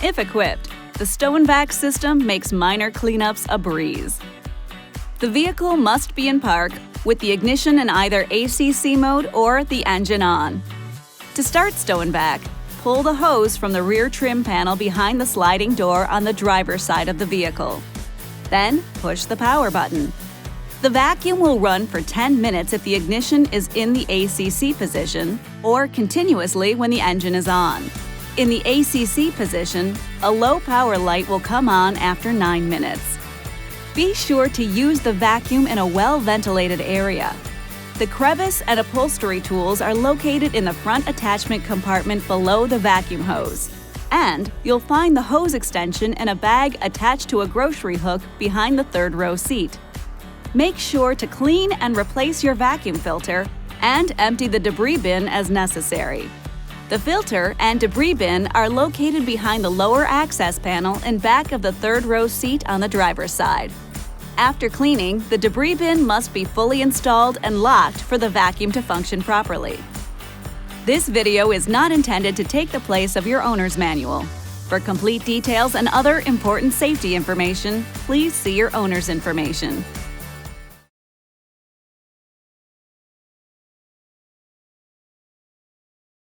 If equipped, the Stow and Vac system makes minor cleanups a breeze. The vehicle must be in park with the ignition in either ACC mode or the engine on. To start Stow and Vac, pull the hose from the rear trim panel behind the sliding door on the driver's side of the vehicle. Then push the power button. The vacuum will run for 10 minutes if the ignition is in the ACC position or continuously when the engine is on. In the ACC position, a low power light will come on after 9 minutes. Be sure to use the vacuum in a well-ventilated area. The crevice and upholstery tools are located in the front attachment compartment below the vacuum hose. And you'll find the hose extension in a bag attached to a grocery hook behind the third row seat. Make sure to clean and replace your vacuum filter and empty the debris bin as necessary. The filter and debris bin are located behind the lower access panel in back of the third row seat on the driver's side. After cleaning, the debris bin must be fully installed and locked for the vacuum to function properly. This video is not intended to take the place of your owner's manual. For complete details and other important safety information, please see your owner's information.